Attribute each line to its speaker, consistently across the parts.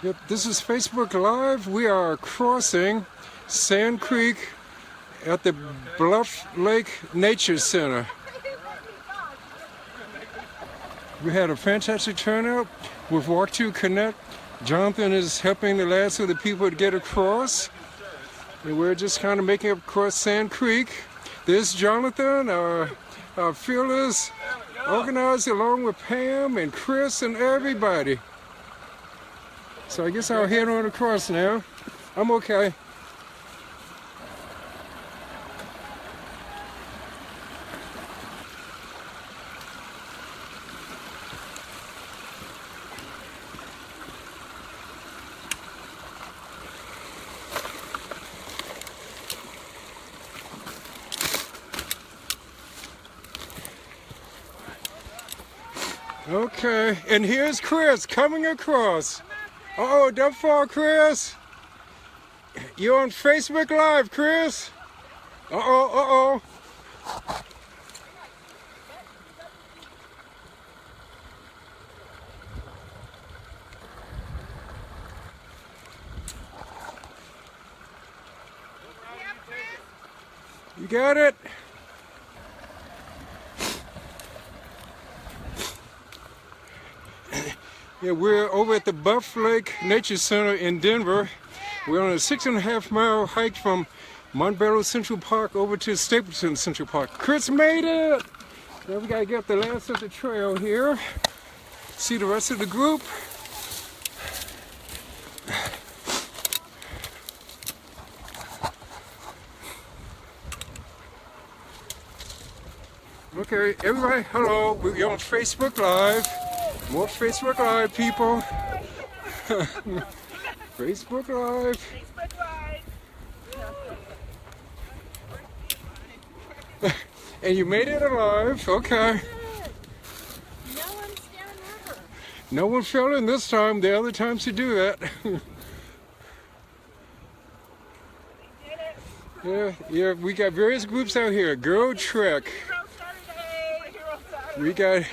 Speaker 1: Yep, this is Facebook Live. We are crossing Sand Creek at the Bluff Lake Nature Center. We had a fantastic turnout with Walk to Connect. Jonathan is helping the last of the people to get across. And we're just kind of making it across Sand Creek. There's Jonathan, our fearless organizer, along with Pam and Chris and everybody. So I guess I'll head on across now. I'm okay. Okay, and here's Chris coming across. Uh-oh, don't fall, Chris. You're on Facebook Live, Chris. Uh-oh, uh-oh. You got it? Yeah, we're over at the Bluff Lake Nature Center in Denver. We're on a 6.5 mile hike from Montbello Central Park over to Stapleton Central Park. Chris made it! Now we gotta get up the last of the trail here. See the rest of the group. Okay, everybody, hello. We're on Facebook Live. More Facebook Live, people. Facebook Live.
Speaker 2: Facebook Live.
Speaker 1: And you made it alive. Okay. No one fell in this time. The other times you do that. Yeah, we got various groups out here. Girl Trek. We got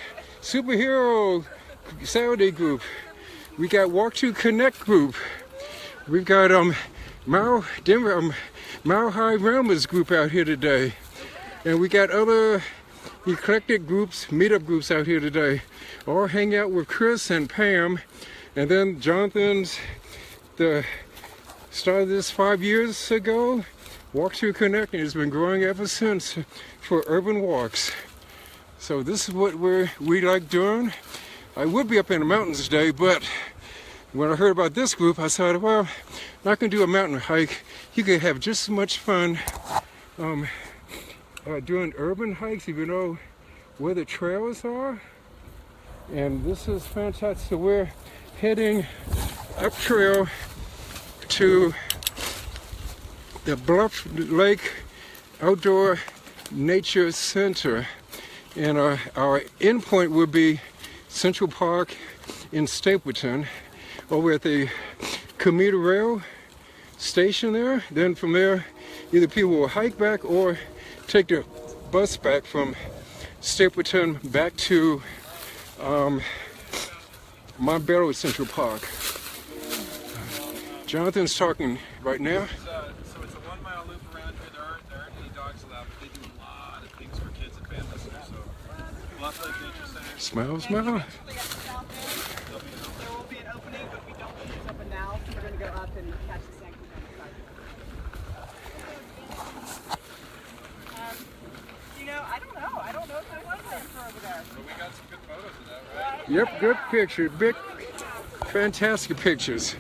Speaker 1: Superhero Saturday group. We got Walk to Connect group. We've got Mile High Ramblers group out here today. And we got other eclectic groups, meetup groups out here today. All hang out with Chris and Pam. And then Jonathan's started this 5 years ago. Walk to Connect, and it's been growing ever since for urban walks. So this is what we like doing. I would be up in the mountains today, but when I heard about this group, I thought, well, I'm not going to do a mountain hike. You could have just as much fun doing urban hikes, if you know where the trails are. And this is fantastic. So we're heading up trail to the Bluff Lake Outdoor Nature Center. And our end point would be Central Park in Stapleton, over at the commuter rail station there. Then from there, either people will hike back or take the bus back from Stapleton back to Montbello Central Park. Jonathan's talking right now.
Speaker 3: So it's a 1 mile loop around here. There aren't any dogs allowed, but they do a lot of things for kids and families there. So Bluff Lake Nature Center.
Speaker 1: Smile, smile.
Speaker 2: There will be an opening, but we don't think it's open now, so we're going to go up and catch the sand creek on the side. I don't know if I was there for over there.
Speaker 3: But we got some good photos of that, right?
Speaker 1: Yep, good picture. Big, fantastic pictures.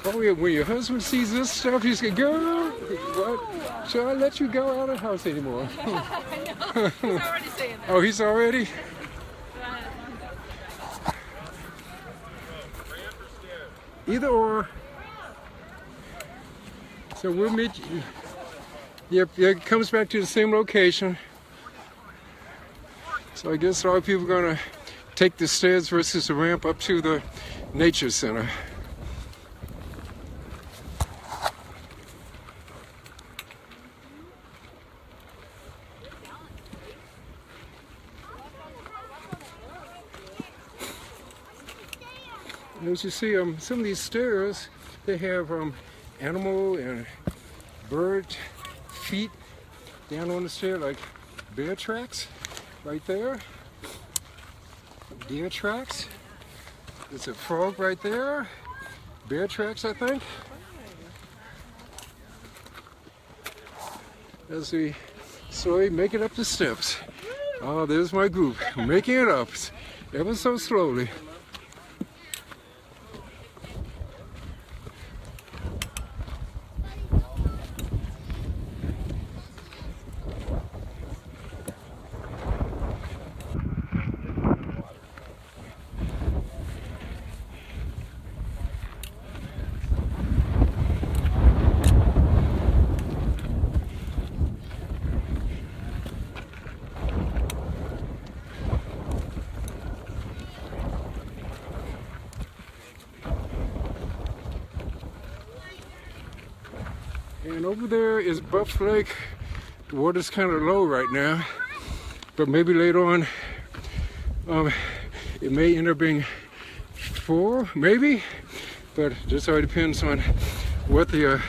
Speaker 1: Oh yeah, when your husband sees this stuff, he's going, girl, what? Should I let you go out of the house anymore?
Speaker 2: I know. He's already saying that.
Speaker 1: Oh, he's already? Either or. So we'll meet you. Yep, it comes back to the same location. So I guess a lot of people are going to take the stairs versus the ramp up to the nature center. As you see, some of these stairs, they have animal and bird feet down on the stair, like bear tracks right there, deer tracks. There's a frog right there, bear tracks, I think. As we slowly make it up the steps. Oh, there's my group, making it up ever so slowly. And over there is Bluff Lake. The water's kind of low right now, but maybe later on it may end up being full, maybe. But just all depends on what the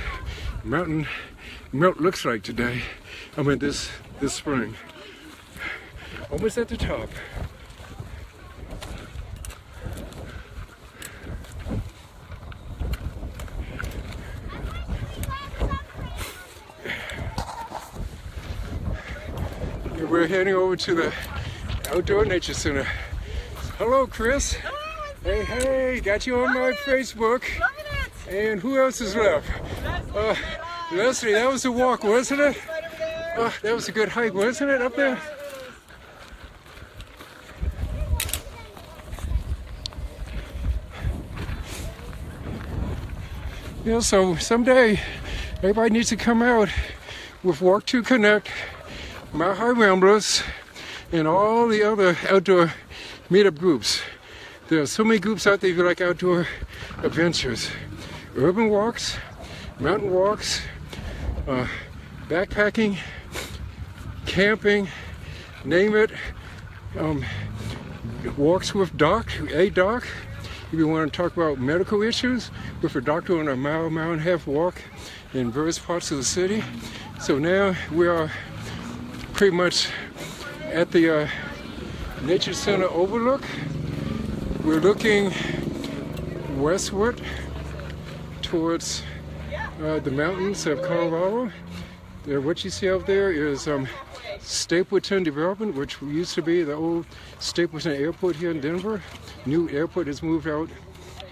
Speaker 1: mountain melt looks like today. I mean this spring. Almost at the top. We're heading over to the Outdoor Nature Center. Hello, Chris.
Speaker 2: Hello,
Speaker 1: hey, got you on my Facebook. And who else is left? Leslie, that was a walk, wasn't it? That was a good hike, wasn't it, up there? Yeah, so someday everybody needs to come out with Walk to Connect, Mile High Ramblers, and all the other outdoor meetup groups. There are so many groups out there if you like outdoor adventures. Urban walks, mountain walks, backpacking, camping, name it. Walks with a doc. If you want to talk about medical issues, with a doctor on a mile and a half walk in various parts of the city. So now we are pretty much at the Nature Center overlook. We're looking westward towards the mountains of Colorado. What you see out there is Stapleton Development, which used to be the old Stapleton Airport here in Denver. New airport has moved out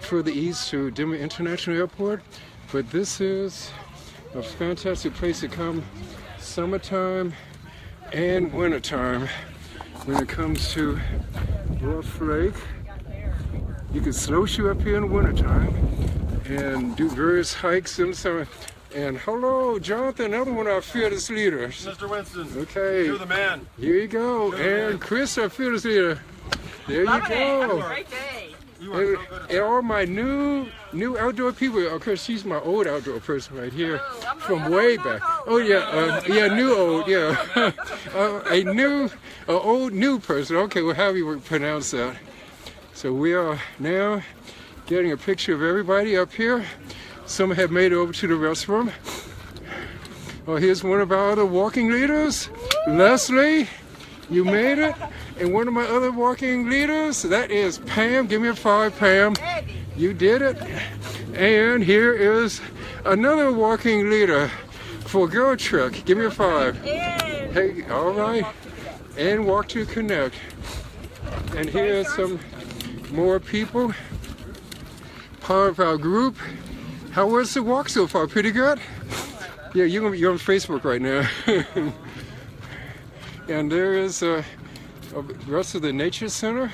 Speaker 1: further east to Denver International Airport. But this is a fantastic place to come summertime and wintertime when it comes to Bluff Lake. You can snowshoe up here in the wintertime and do various hikes in the summer. And hello, Jonathan, another one of our fearless leaders.
Speaker 3: Mr. Winston.
Speaker 1: Okay.
Speaker 3: You're the man.
Speaker 1: Here you go. And Chris, our fearless leader. There you go.
Speaker 2: Great day.
Speaker 3: You are so good at
Speaker 1: And all my new outdoor people. Of course, she's my old outdoor person right here from way back. Oh yeah, new old, yeah. Old new person. Okay, well, however you pronounce that. So we are now getting a picture of everybody up here. Some have made it over to the restroom. Oh, here's one of our other walking leaders, Leslie. You made it. And one of my other walking leaders, that is Pam. Give me a 5, Pam. You did it. And here is another walking leader for Girl Trek. Give me a 5. Hey, all right. And Walk to Connect. And here's some more people, part of our group. How was the walk so far? Pretty good? Yeah, you're on Facebook right now. And there is the rest of the Nature Center.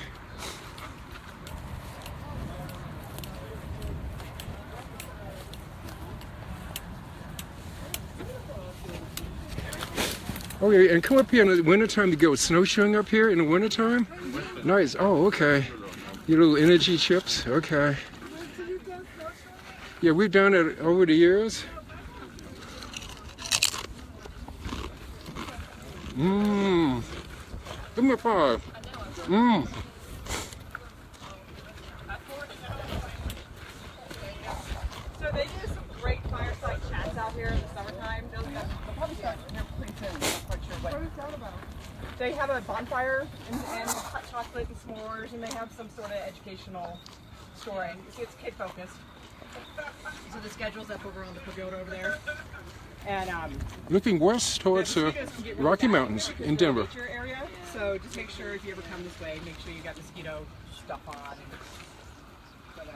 Speaker 1: Okay, and come up here in the wintertime to go snowshoeing up here in the wintertime. Nice. Oh, okay. Your little energy chips. Okay. Yeah, we've done it over the years. Give me a 5.
Speaker 2: here in the summertime. They'll probably start here pretty soon. I'm not quite sure what. What is that about? They have a bonfire and hot chocolate and s'mores, and they have some sort of educational story. It's kid focused. So the schedule's up over on the pagoda over there. And
Speaker 1: Looking west towards the Rocky Mountains in Denver.
Speaker 2: nature area. So just make sure if you ever come this way, make sure you got mosquito stuff on. But,